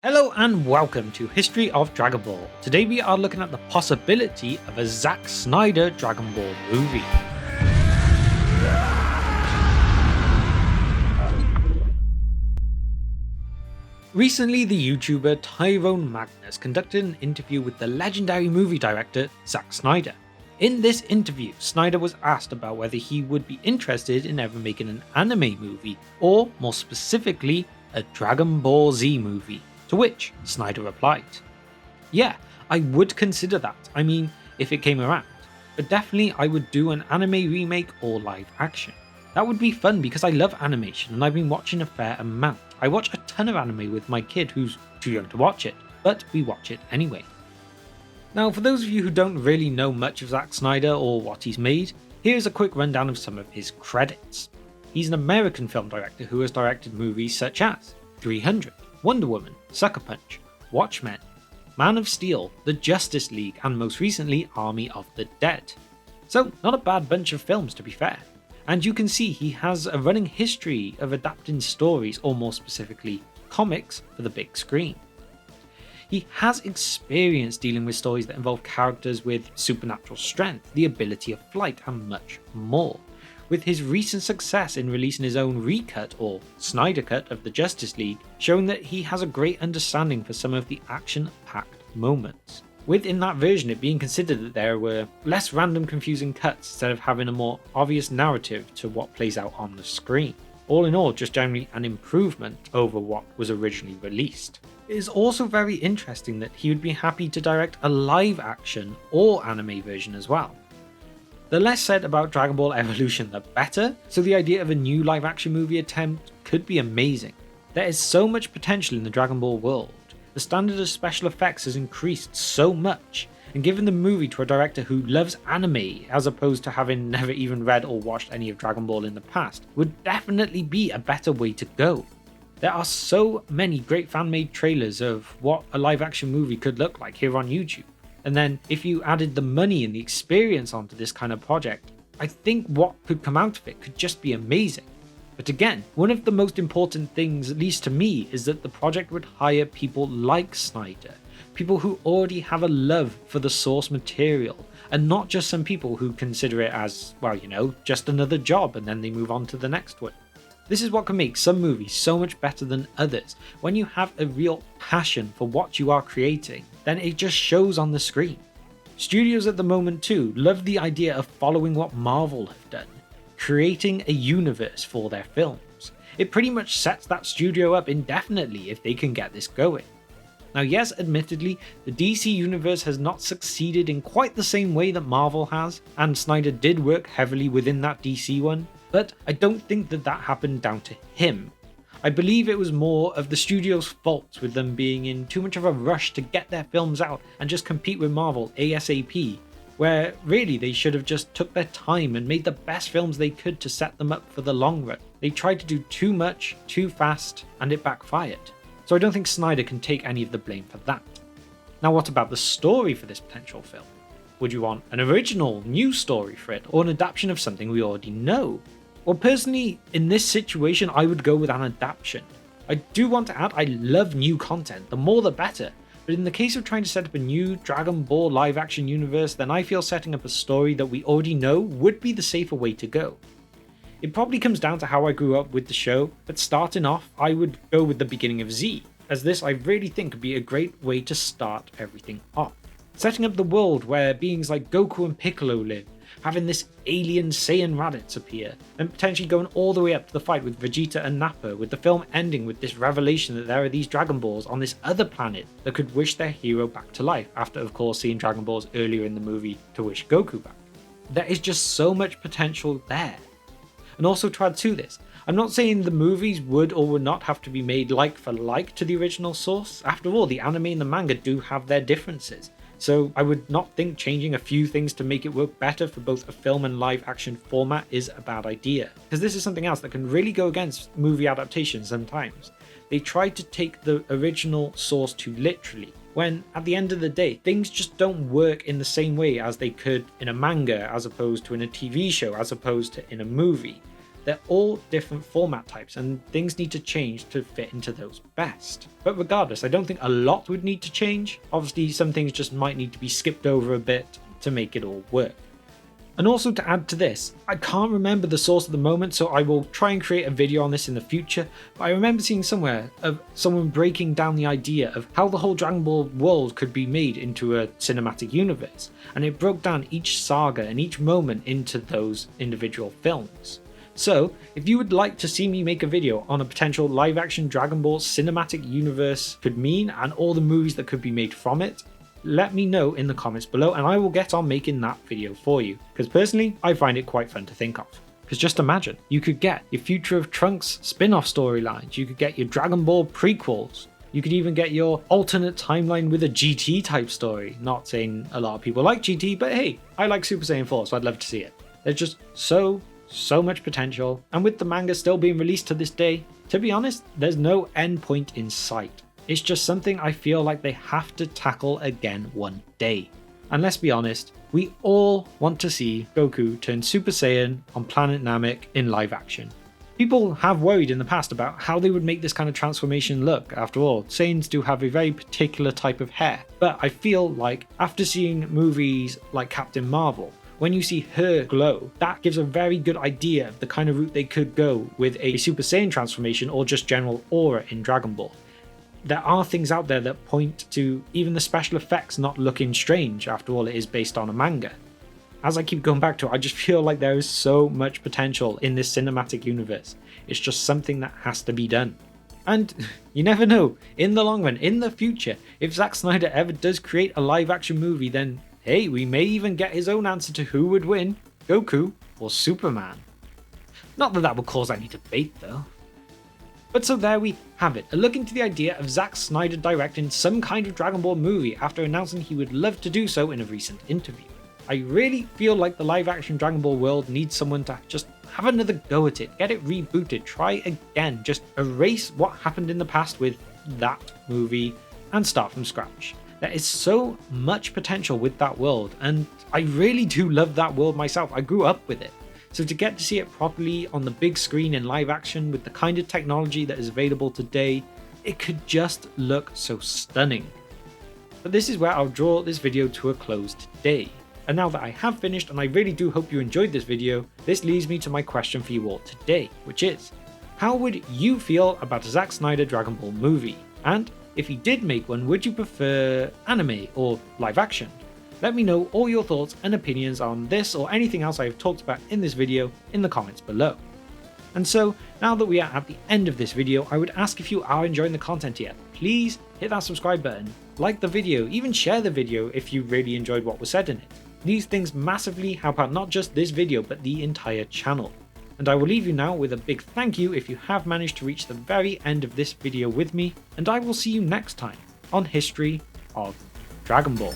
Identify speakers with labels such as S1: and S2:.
S1: Hello and welcome to History of Dragon Ball. Today we are looking at the possibility of a Zack Snyder Dragon Ball movie. Recently, the YouTuber Tyrone Magnus conducted an interview with the legendary movie director Zack Snyder. In this interview, Snyder was asked about whether he would be interested in ever making an anime movie, or more specifically, a Dragon Ball Z movie. To which Snyder replied, "Yeah, I would consider that. I mean, if it came around. But definitely I would do an anime remake or live action. That would be fun because I love animation and I've been watching a fair amount. I watch a ton of anime with my kid who's too young to watch it, but we watch it anyway." Now, for those of you who don't really know much of Zack Snyder or what he's made, here's a quick rundown of some of his credits. He's an American film director who has directed movies such as 300, Wonder Woman, Sucker Punch, Watchmen, Man of Steel, The Justice League, and most recently Army of the Dead. So, not a bad bunch of films to be fair. And you can see he has a running history of adapting stories, or more specifically, comics, for the big screen. He has experience dealing with stories that involve characters with supernatural strength, the ability of flight, and much more. With his recent success in releasing his own recut or Snyder Cut of the Justice League, showing that he has a great understanding for some of the action-packed moments. With in that version it being considered that there were less random confusing cuts instead of having a more obvious narrative to what plays out on the screen. All in all, just generally an improvement over what was originally released. It is also very interesting that he would be happy to direct a live action or anime version as well. The less said about Dragon Ball Evolution the better, so the idea of a new live action movie attempt could be amazing. There is so much potential in the Dragon Ball world, the standard of special effects has increased so much, and given the movie to a director who loves anime as opposed to having never even read or watched any of Dragon Ball in the past, would definitely be a better way to go. There are so many great fan-made trailers of what a live action movie could look like here on YouTube. And then if you added the money and the experience onto this kind of project, I think what could come out of it could just be amazing. But again, one of the most important things, at least to me, is that the project would hire people like Snyder, people who already have a love for the source material, and not just some people who consider it as, well, just another job and then they move on to the next one. This is what can make some movies so much better than others. When you have a real passion for what you are creating, then it just shows on the screen. Studios at the moment too love the idea of following what Marvel have done, creating a universe for their films. It pretty much sets that studio up indefinitely if they can get this going. Now yes, admittedly, the DC universe has not succeeded in quite the same way that Marvel has, and Snyder did work heavily within that DC one, but I don't think that happened down to him. I believe it was more of the studio's faults with them being in too much of a rush to get their films out and just compete with Marvel ASAP, where really they should have just took their time and made the best films they could to set them up for the long run. They tried to do too much, too fast, and it backfired. So I don't think Snyder can take any of the blame for that. Now what about the story for this potential film? Would you want an original, new story for it, or an adaptation of something we already know? Well, personally, in this situation, I would go with an adaptation. I do want to add, I love new content, the more the better, but in the case of trying to set up a new Dragon Ball live action universe, then I feel setting up a story that we already know would be the safer way to go. It probably comes down to how I grew up with the show, but starting off, I would go with the beginning of Z, as this I really think could be a great way to start everything off. Setting up the world where beings like Goku and Piccolo live, having this alien Saiyan Raditz appear, and potentially going all the way up to the fight with Vegeta and Nappa, with the film ending with this revelation that there are these Dragon Balls on this other planet that could wish their hero back to life, after of course seeing Dragon Balls earlier in the movie to wish Goku back. There is just so much potential there. And also to add to this, I'm not saying the movies would or would not have to be made like for like to the original source. After all, the anime and the manga do have their differences. So I would not think changing a few things to make it work better for both a film and live action format is a bad idea. Because this is something else that can really go against movie adaptations sometimes. They try to take the original source too literally, when at the end of the day, things just don't work in the same way as they could in a manga, as opposed to in a TV show, as opposed to in a movie. They're all different format types and things need to change to fit into those best. But regardless, I don't think a lot would need to change. Obviously, some things just might need to be skipped over a bit to make it all work. And also to add to this, I can't remember the source at the moment, so I will try and create a video on this in the future, but I remember seeing somewhere of someone breaking down the idea of how the whole Dragon Ball world could be made into a cinematic universe, and it broke down each saga and each moment into those individual films. So, if you would like to see me make a video on a potential live-action Dragon Ball cinematic universe could mean and all the movies that could be made from it, let me know in the comments below and I will get on making that video for you, because personally I find it quite fun to think of. Because just imagine, you could get your Future of Trunks spin-off storylines, you could get your Dragon Ball prequels, you could even get your alternate timeline with a GT type story. Not saying a lot of people like GT, but hey, I like Super Saiyan 4, so I'd love to see it. There's just so much potential, and with the manga still being released to this day, to be honest, there's no end point in sight. It's just something I feel like they have to tackle again one day. And let's be honest, we all want to see Goku turn Super Saiyan on planet Namek in live action. People have worried in the past about how they would make this kind of transformation look. After all, Saiyans do have a very particular type of hair. But I feel like after seeing movies like Captain Marvel, when you see her glow, that gives a very good idea of the kind of route they could go with a Super Saiyan transformation or just general aura in Dragon Ball. There are things out there that point to even the special effects not looking strange. After all, it is based on a manga. As I keep going back to it, I just feel like there is so much potential in this cinematic universe. It's just something that has to be done. And you never know, in the long run, in the future, if Zack Snyder ever does create a live action movie, then hey, we may even get his own answer to who would win, Goku or Superman. Not that that would cause any debate though. But so there we have it, a look into the idea of Zack Snyder directing some kind of Dragon Ball movie after announcing he would love to do so in a recent interview. I really feel like the live action Dragon Ball world needs someone to just have another go at it, get it rebooted, try again, just erase what happened in the past with that movie and start from scratch. There is so much potential with that world, and I really do love that world myself. I grew up with it. So to get to see it properly on the big screen in live action with the kind of technology that is available today, it could just look so stunning. But this is where I'll draw this video to a close today. And now that I have finished, and I really do hope you enjoyed this video, this leads me to my question for you all today, which is, how would you feel about a Zack Snyder Dragon Ball movie? And if he did make one, would you prefer anime or live action? Let me know all your thoughts and opinions on this or anything else I have talked about in this video in the comments below. And so, now that we are at the end of this video, I would ask if you are enjoying the content here, please hit that subscribe button, like the video, even share the video if you really enjoyed what was said in it. These things massively help out not just this video but the entire channel. And I will leave you now with a big thank you if you have managed to reach the very end of this video with me, and I will see you next time on History of Dragon Ball.